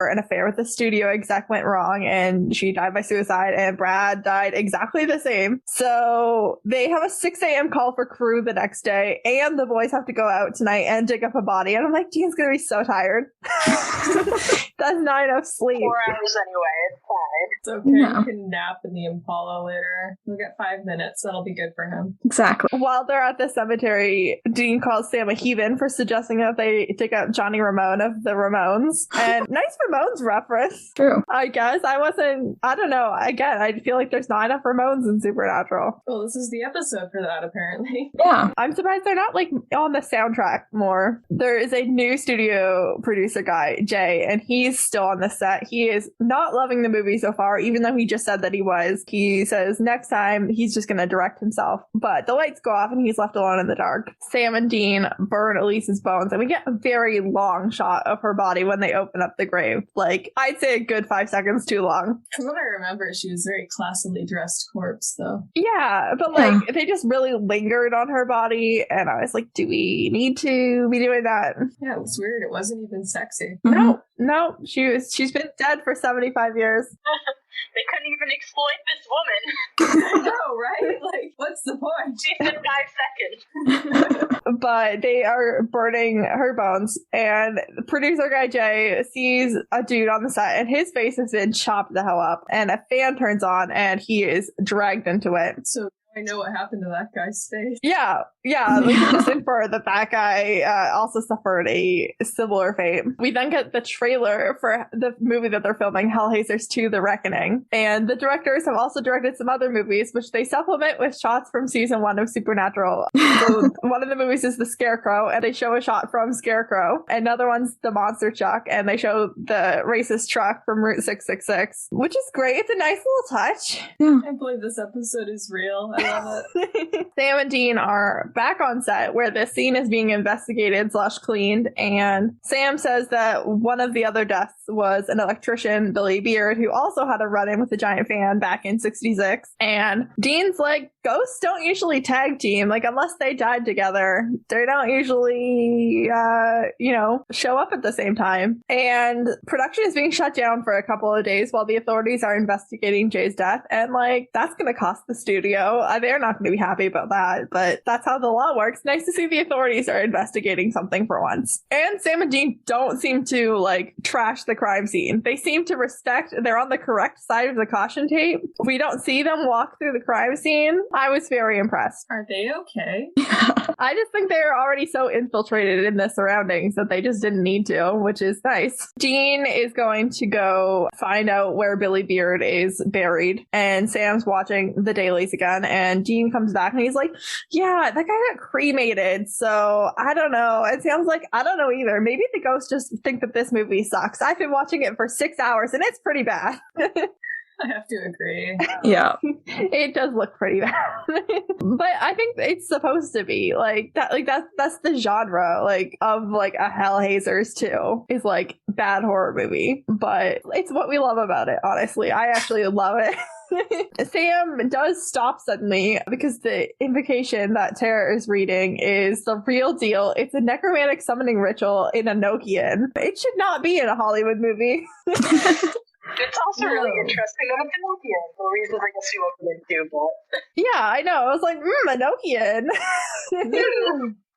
an affair with the studio exec went wrong and she died by suicide, and Brad died exactly the same. So they have a 6 a.m. call for crew the next day, and the boys have to go out tonight and dig up a body. And I'm like, Dean's gonna be so tired. That's not enough sleep. 4 hours anyway, it's fine. It's okay, you can nap in the Impala later. He'll get 5 minutes, that'll be good for him. Exactly. While they're at the cemetery, Dean calls Sam a heathen for suggesting that they dig up Johnny Ramone of the Ramones. And nice Ramones reference. True. I guess. I don't know. Again, I feel like there's not enough Ramones in Supernatural. Well, this is the episode for that, apparently. Yeah. I'm surprised they're not, like, on the soundtrack more. There is a new studio producer guy, Jay, and he's still on the set. He is not loving the movie so far, even though he just said that he was. He says next time he's just going to direct himself. But the lights go off and he's left alone in the dark. Sam and Dean burn Elise's bones, and we get a very long shot of her body when they open up the grave. Like, I'd say a good 5 seconds too long. From what I remember, she was a very classily dressed corpse, though. Yeah, but like, they just really lingered on her body, and I was like, do we need to be doing that? Yeah, it was weird. It wasn't even sexy. No, she's been dead for 75 years. They couldn't even exploit this woman. I know, right? Like, what's the point? She said 5 seconds. But they are burning her bones, and producer guy Jay sees a dude on the set, and his face has been chopped the hell up, and a fan turns on, and he is dragged into it. So I know what happened to that guy's face. Yeah. We can just infer that guy also suffered a similar fate. We then get the trailer for the movie that they're filming, Hellhaisers 2: The Reckoning. And the directors have also directed some other movies, which they supplement with shots from season 1 of Supernatural. So one of the movies is The Scarecrow, and they show a shot from Scarecrow. Another one's The Monster Truck, and they show the racist truck from Route 666, which is great. It's a nice little touch. Yeah. I can't believe this episode is real. I love it. Sam and Dean are back on set where the scene is being investigated / cleaned, and Sam says that one of the other deaths was an electrician, Billy Beard, who also had a run-in with a giant fan back in 66. And Dean's like, ghosts don't usually tag team, like, unless they died together. They don't usually, show up at the same time. And production is being shut down for a couple of days while the authorities are investigating Jay's death, and, like, that's gonna cost the studio. They're not gonna be happy about that, but that's how the law works. Nice to see the authorities are investigating something for once. And Sam and Dean don't seem to, like, trash the crime scene. They seem to respect, they're on the correct side of the caution tape. We don't see them walk through the crime scene. I was very impressed. Are they okay? I just think they're already so infiltrated in the surroundings that they just didn't need to, which is nice. Dean is going to go find out where Billy Beard is buried, and Sam's watching the dailies again, and Dean comes back and he's like, yeah, that guy got cremated, so I don't know. And Sam's like, I don't know either. Maybe the ghosts just think that this movie sucks. I've been watching it for 6 hours and it's pretty bad. I have to agree. Yeah. It does look pretty bad. But I think it's supposed to be like that. Like that's the genre, like, of like a Hellhaisers 2 is like bad horror movie. But it's what we love about it, honestly. I actually love it. Sam does stop suddenly because the invocation that Tara is reading is the real deal. It's a necromantic summoning ritual in Enochian. It should not be in a Hollywood movie. It's also really interesting on Enochian, for reasons I guess you open into, but... Yeah, I know. I was like, Enochian.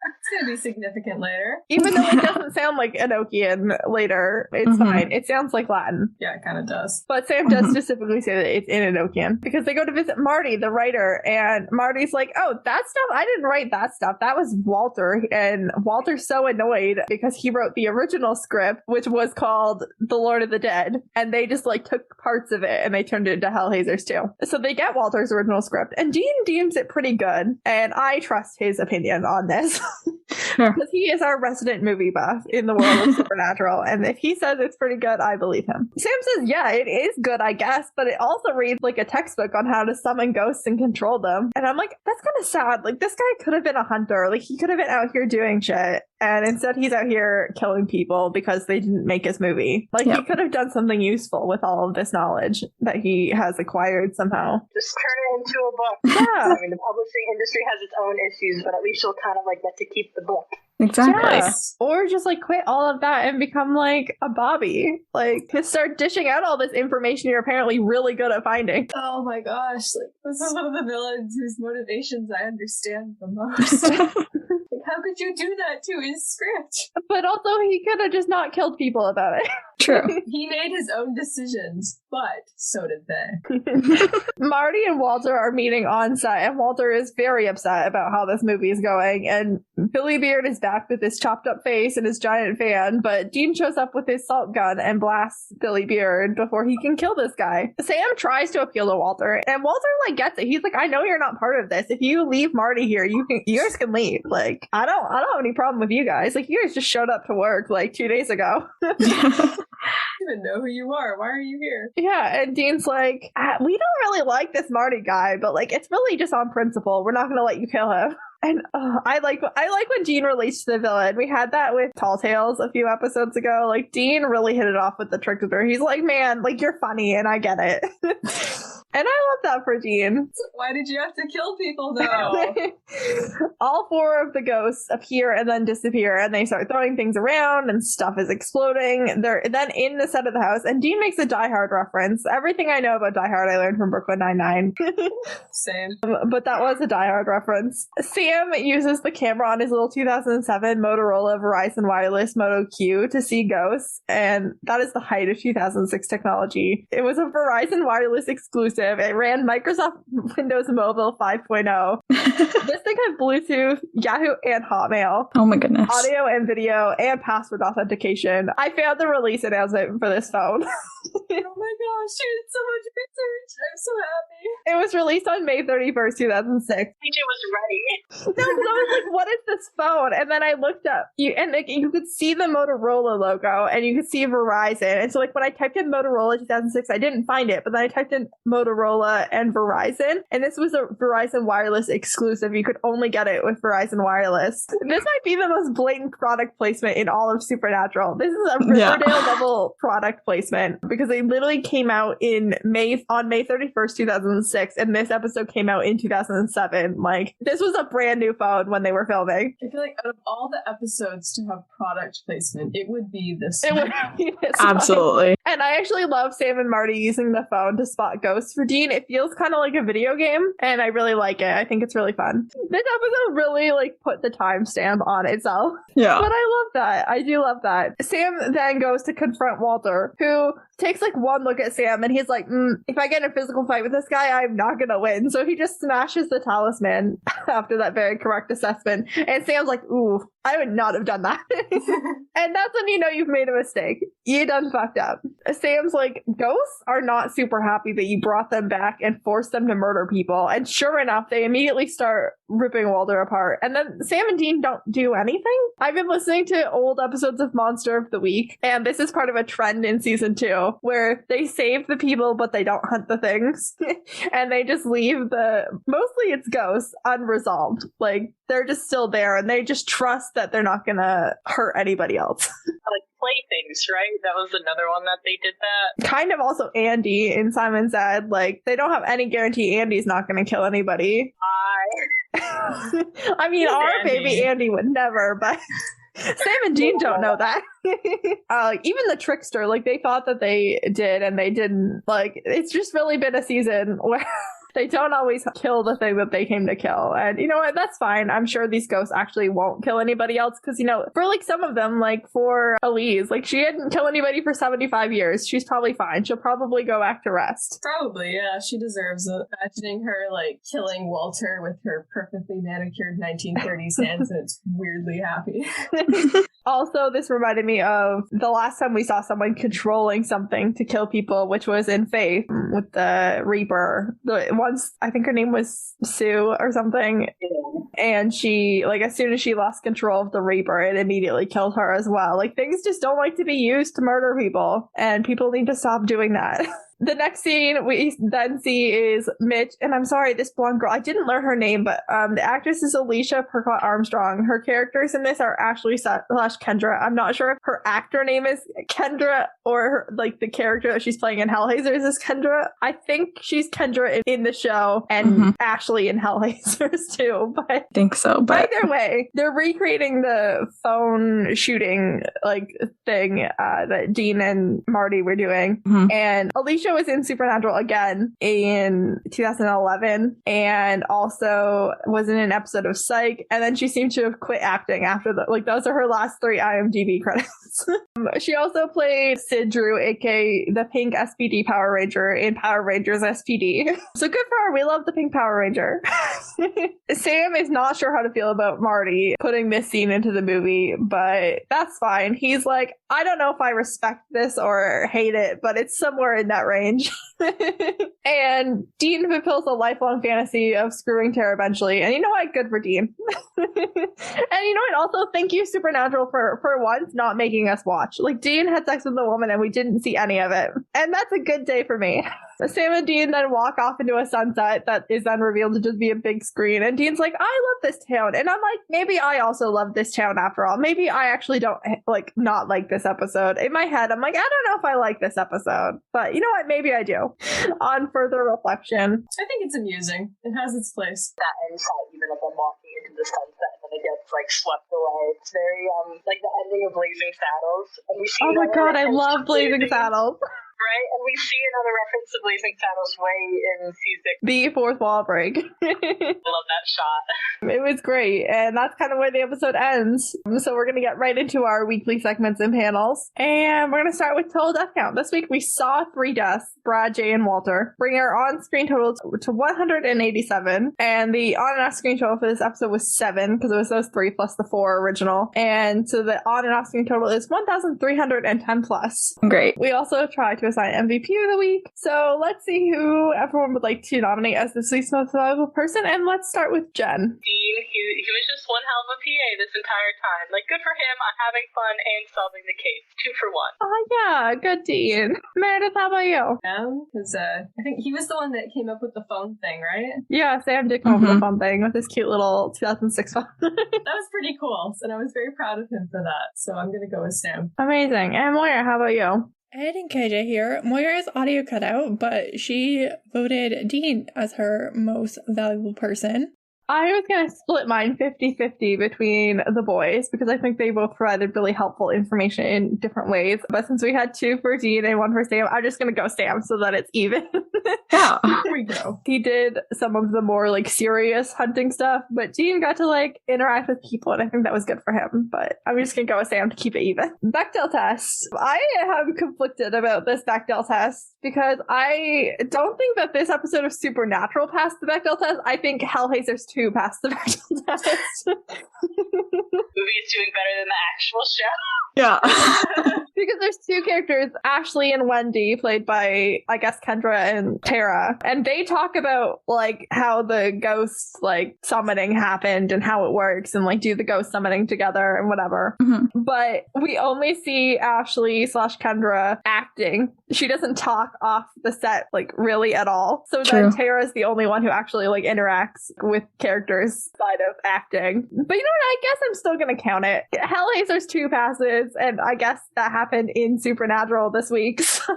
It's going to be significant later. Even though it doesn't sound like Enochian later, it's fine. It sounds like Latin. Yeah, it kind of does. But Sam does specifically say that it's in Enochian because they go to visit Marty, the writer, and Marty's like, oh, that stuff? I didn't write that stuff. That was Walter. And Walter's so annoyed because he wrote the original script, which was called The Lord of the Dead. And they just like took parts of it and they turned it into Hellhaisers 2. So they get Walter's original script, and Dean deems it pretty good. And I trust his opinion on this. Because he is our resident movie buff in the world of Supernatural, and if he says it's pretty good, I believe him. Sam says, yeah, it is good, I guess, but it also reads like a textbook on how to summon ghosts and control them. And I'm like, that's kind of sad. Like, this guy could have been a hunter. Like, he could have been out here doing shit, and instead he's out here killing people because they didn't make his movie. Like, he could have done something useful with all of this knowledge that he has acquired somehow. Just turn it into a book. Yeah. I mean, the publishing industry has its own issues, but at least you'll kind of like get to keep the book. Exactly. Yeah. Or just like quit all of that and become like a Bobby. Like start dishing out all this information you're apparently really good at finding. Oh my gosh, like this is one of the villains whose motivations I understand the most. Like, how could you do that to his script? But also he could have just not killed people about it. True. He made his own decisions, but so did they. Marty and Walter are meeting on set, and Walter is very upset about how this movie is going. And Billy Beard is back with his chopped up face and his giant fan, but Dean shows up with his salt gun and blasts Billy Beard before he can kill this guy. Sam tries to appeal to Walter, and Walter like gets it. He's like, I know you're not part of this. If you leave Marty here, you guys can leave. Like, I don't have any problem with you guys. Like, you guys just showed up to work like 2 days ago. I don't even know who you are. Why are you here? Yeah, and Dean's like, we don't really like this Marty guy, but like it's really just on principle. We're not going to let you kill him. And I like when Dean relates to the villain. We had that with Tall Tales a few episodes ago. Like Dean really hit it off with the trickster. He's like, man, like you're funny and I get it. And I love that for Dean. Why did you have to kill people, though? All 4 of the ghosts appear and then disappear, and they start throwing things around, and stuff is exploding. They're then in the set of the house, and Dean makes a Die Hard reference. Everything I know about Die Hard I learned from Brooklyn Nine-Nine. Same. But that was a Die Hard reference. Sam uses the camera on his little 2007 Motorola Verizon Wireless Moto Q to see ghosts, and that is the height of 2006 technology. It was a Verizon Wireless exclusive. It ran Microsoft Windows Mobile 5.0. This thing had Bluetooth, Yahoo, and Hotmail. Oh my goodness. Audio and video and password authentication. I found the release announcement for this phone. Oh my gosh, you did so much research. I'm so happy. It was released on May 31st, 2006. KJ was ready. No, because I was like, what is this phone? And then I looked up, and like, you could see the Motorola logo, and you could see Verizon. And so like when I typed in Motorola 2006, I didn't find it, but then I typed in Motorola and Verizon, and this was a Verizon Wireless exclusive. You could only get it with Verizon Wireless. This might be the most blatant product placement in all of Supernatural. This is a Riverdale level product placement, because they literally came out on May 31st, 2006, and this episode came out in 2007. Like, this was a brand new phone when they were filming. I feel like out of all the episodes to have product placement, it would be this It one. would be this Absolutely. one. And I actually love Sam and Marty using the phone to spot ghosts for Dean. It feels kind of like a video game, and I really like it. I think it's really fun. This episode really like put the timestamp on itself. Yeah. But I love that. I do love that. Sam then goes to confront Walter, who takes like one look at Sam, and he's like, if I get in a physical fight with this guy, I'm not gonna win. So he just smashes the talisman after that very correct assessment. And Sam's like, ooh, I would not have done that. And that's when you know you've made a mistake. You done fucked up. Sam's like, ghosts are not super happy that you brought them back and forced them to murder people. And sure enough, they immediately start ripping Walter apart. And then Sam and Dean don't do anything. I've been listening to old episodes of Monster of the Week, and this is part of a trend in season 2 where they save the people, but they don't hunt the things. And they just leave mostly it's ghosts, unresolved. Like, they're just still there, and they just trust that they're not gonna hurt anybody else. Like playthings, right? That was another one that they did that. Kind of also Andy in Simon Said. Like, they don't have any guarantee Andy's not gonna kill anybody. I mean, our Andy. baby Andy would never, but Sam and Dean don't know that. Even the trickster, like, they thought that they did and they didn't. Like, it's just really been a season where they don't always kill the thing that they came to kill. And you know what? That's fine. I'm sure these ghosts actually won't kill anybody else. Because, you know, for like some of them, like for Elise, like she didn't kill anybody for 75 years. She's probably fine. She'll probably go back to rest. Probably, yeah. She deserves it. Imagining her, like, killing Walter with her perfectly manicured 1930s hands, and it's weirdly happy. Also, this reminded me of the last time we saw someone controlling something to kill people, which was in Faith with the Reaper. Once, I think her name was Sue or something. And she, like, as soon as she lost control of the Reaper, it immediately killed her as well. Like, things just don't like to be used to murder people. And people need to stop doing that. The next scene we then see is Mitch, and I'm sorry, this blonde girl, I didn't learn her name, but the actress is Alicia Percott Armstrong. Her characters in this are Ashley / Kendra. I'm not sure if her actor name is Kendra or her, like the character that she's playing in Hellhaisers is Kendra. I think she's Kendra in the show and Ashley in Hellhaisers too. But I think so. But either way, they're recreating the phone shooting like thing that Dean and Marty were doing. And Alicia was in Supernatural again in 2011 and also was in an episode of Psych. And then she seemed to have quit acting after that. Like those are her last 3 IMDb credits. She also played Sid Drew, aka the Pink SPD Power Ranger in Power Rangers SPD. So good for her. We love the Pink Power Ranger. Sam is not sure how to feel about Marty putting this scene into the movie, but that's fine. He's like, I don't know if I respect this or hate it, but it's somewhere in that range. And Dean fulfills a lifelong fantasy of screwing Tara eventually. And you know what? Good for Dean. And you know what? Also, thank you, Supernatural, for once not making us watch. Like, Dean had sex with a woman and we didn't see any of it. And that's a good day for me. Sam and Dean then walk off into a sunset that is then revealed to just be a big screen. And Dean's like, I love this town. And I'm like, maybe I also love this town after all. Maybe I actually don't like not like this episode. In my head, I'm like, I don't know if I like this episode. But you know what? Maybe I do. On further reflection. I think it's amusing. It has its place. That insight, even of them walking into the sunset and then it gets like swept away. It's very like the ending of Blazing Saddles. And we see oh my god, I love Blazing Saddles. Right? And we see another reference to Blazing Saddles way in season. The fourth wall break. I love that shot. It was great. And that's kind of where the episode ends. So we're going to get right into our weekly segments and panels. And we're going to start with total death count. This week we saw 3 deaths, Brad, Jay, and Walter, bringing our on-screen total to 187. And the on and off-screen total for this episode was 7, because it was those 3 plus the 4 original. And so the on and off-screen total is 1,310 plus. Great. We also tried to assign MVP of the week. So let's see who everyone would like to nominate as this week's most valuable person. And let's start with Jen. Dean, he was just one hell of a PA this entire time. Like, good for him on having fun and solving the case. 2 for 1. Oh, yeah. Good, Dean. Meredith, how about you? Because I think he was the one that came up with the phone thing, right? Yeah, Sam did come up with the phone thing with this cute little 2006 phone. That was pretty cool. And I was very proud of him for that. So I'm going to go with Sam. Amazing. And Moira, how about you? Ed and KJ here. Moira's audio cut out, but she voted Dean as her most valuable person. I was going to split mine 50-50 between the boys because I think they both provided really helpful information in different ways. But since we had 2 for Dean and 1 for Sam, I'm just going to go Sam so that it's even. Yeah. There we go. He did some of the more like serious hunting stuff, but Dean got to like interact with people and I think that was good for him. But I'm just going to go with Sam to keep it even. Bechdel test. I am conflicted about this Bechdel test because I don't think that this episode of Supernatural passed the Bechdel test. I think Hellhaisers 2 passed the Bechdel test. Movie is doing better than the actual show. Yeah. Because there's 2 characters, Ashley and Wendy, played by, I guess, Kendra and Tara. And they talk about, like, how the ghost, like, summoning happened and how it works and, like, do the ghost summoning together and whatever. But we only see Ashley / Kendra acting. She doesn't talk off the set, like, really at all. So then Tara's the only one who actually, like, interacts with characters side of acting. But you know what? I guess I'm still going to count it. Hellhaisers 2 passes, and I guess that happened in Supernatural this week. So,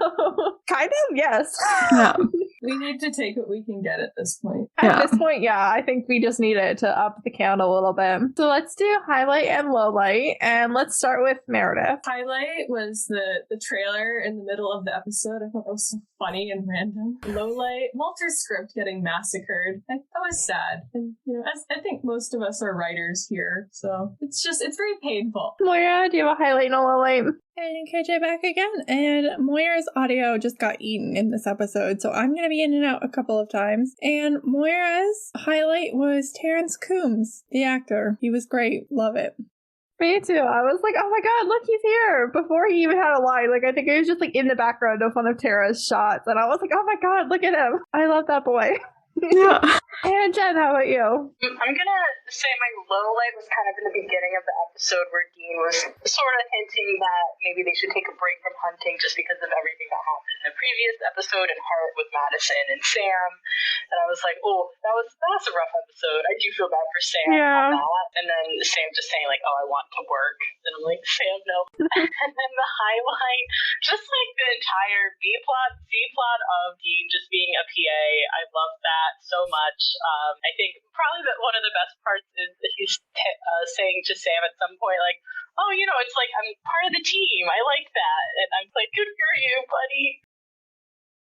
kind of, yes. Yeah. We need to take what we can get at this point. At this point, yeah, I think we just need it to up the count a little bit. So let's do highlight and lowlight, and let's start with Meredith. Highlight was the trailer in the middle of the episode. I thought that was so funny and random. Lowlight, Walter's script getting massacred. That was sad. And, you know, as I think most of us are writers here, so it's very painful. Moira, do you have a highlight and a lowlight? And KJ back again, and Moira's audio just got eaten in this episode, so I'm going to be in and out a couple of times. And Moira's highlight was Terrence Coombs, the actor. He was great. Love it. Me too. I was like, oh my god, look, he's here. Before he even had a line. Like, I think he was just like in the background of one of Tara's shots. And I was like, oh my god, look at him. I love that boy. Yeah. And Jen, how about you? I'm gonna say my low light was kind of in the beginning of the episode where Dean was sort of hinting that maybe they should take a break from hunting just because of everything that happened in in the previous episode in Heart with Madison and Sam. And I was like, oh, that was a rough episode. I do feel bad for Sam on that. And then Sam just saying like, oh, I want to work. And I'm like, Sam, no. And then the highlight, just like the entire B-plot, C-plot of Dean just being a PA. I love that so much. I think probably one of the best parts is that he's saying to Sam at some point, like, oh, it's like I'm part of the team. I like that. And I'm like, good for you, buddy.